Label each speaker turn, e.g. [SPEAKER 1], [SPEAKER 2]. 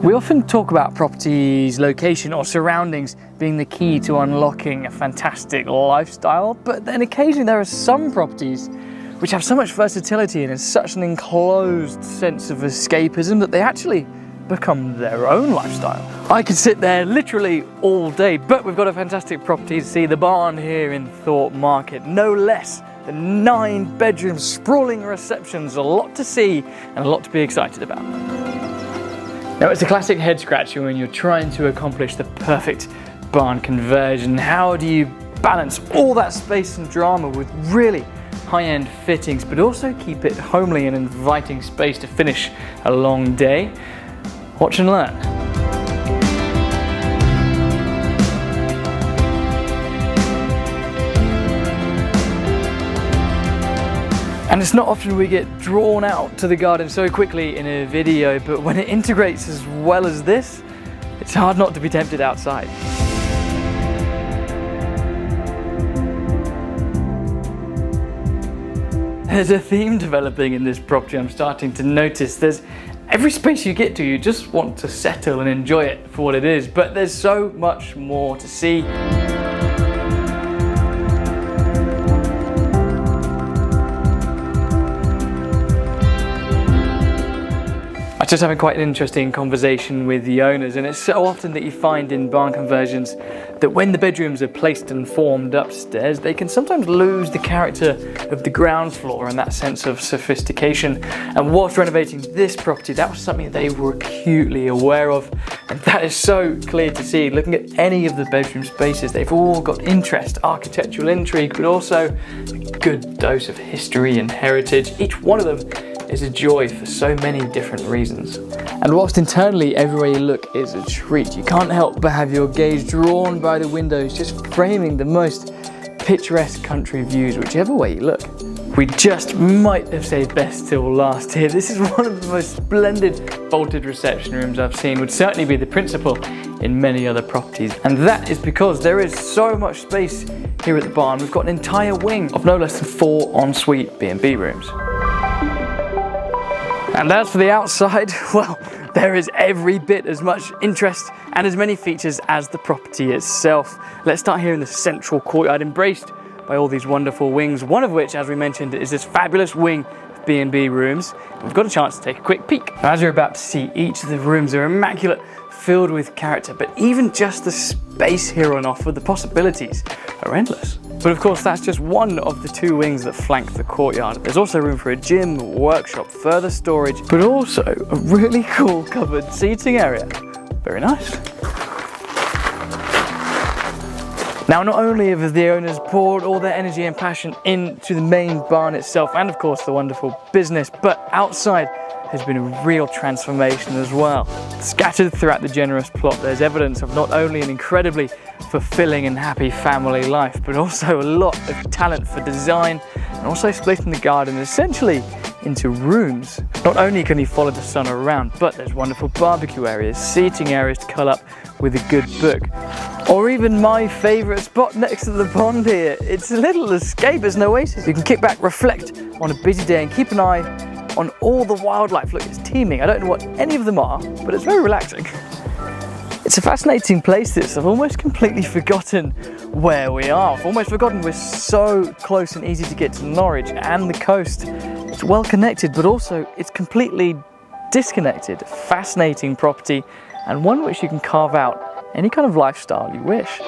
[SPEAKER 1] We often talk about properties, location or surroundings being the key to unlocking a fantastic lifestyle, but then occasionally there are some properties which have so much versatility and such an enclosed sense of escapism that they actually become their own lifestyle. I could sit there literally all day, but we've got a fantastic property to see, the barn here in Thorpe Market. No less than 9 bedrooms, sprawling receptions, a lot to see and a lot to be excited about. Now it's a classic head scratcher when you're trying to accomplish the perfect barn conversion. How do you balance all that space and drama with really high-end fittings, but also keep it homely and inviting space to finish a long day? Watch and learn. And it's not often we get drawn out to the garden so quickly in a video, but when it integrates as well as this, it's hard not to be tempted outside. There's a theme developing in this property I'm starting to notice. There's every space you get to, you just want to settle and enjoy it for what it is, but there's so much more to see. I was just having quite an interesting conversation with the owners, and it's so often that you find in barn conversions that when the bedrooms are placed and formed upstairs, they can sometimes lose the character of the ground floor and that sense of sophistication. And whilst renovating this property, that was something they were acutely aware of, and that is so clear to see. Looking at any of the bedroom spaces, they've all got interest, architectural intrigue, but also a good dose of history and heritage. Each one of them is a joy for so many different reasons. And whilst internally everywhere you look is a treat, you can't help but have your gaze drawn by the windows, just framing the most picturesque country views whichever way you look. We just might have saved best till last here. This is one of the most splendid vaulted reception rooms I've seen, would certainly be the principal in many other properties. And that is because there is so much space here at the barn. We've got an entire wing of no less than 4 ensuite B&B rooms. And as for the outside, well, there is every bit as much interest and as many features as the property itself. Let's start here in the central courtyard, embraced by all these wonderful wings, one of which, as we mentioned, is this fabulous wing of B&B rooms. We've got a chance to take a quick peek. Now, as you're about to see, each of the rooms are immaculate, filled with character, but even just the space here on offer, the possibilities are endless. But of course, that's just one of the 2 wings that flank the courtyard. There's also room for a gym, workshop, further storage, but also a really cool covered seating area. Very nice. Now, not only have the owners poured all their energy and passion into the main barn itself, and of course the wonderful business, but outside has been a real transformation as well. Scattered throughout the generous plot, there's evidence of not only an incredibly fulfilling and happy family life, but also a lot of talent for design, and also splitting the garden essentially into rooms. Not only can you follow the sun around, but there's wonderful barbecue areas, seating areas to curl up with a good book. Or even my favourite spot next to the pond here. It's a little escapist oasis. You can kick back, reflect on a busy day and keep an eye on all the wildlife. Look, it's teeming. I don't know what any of them are, but it's very relaxing. It's a fascinating place, this. I've almost completely forgotten where we are. I've almost forgotten we're so close and easy to get to Norwich and the coast. It's well connected, but also it's completely disconnected. Fascinating property, and one which you can carve out any kind of lifestyle you wish.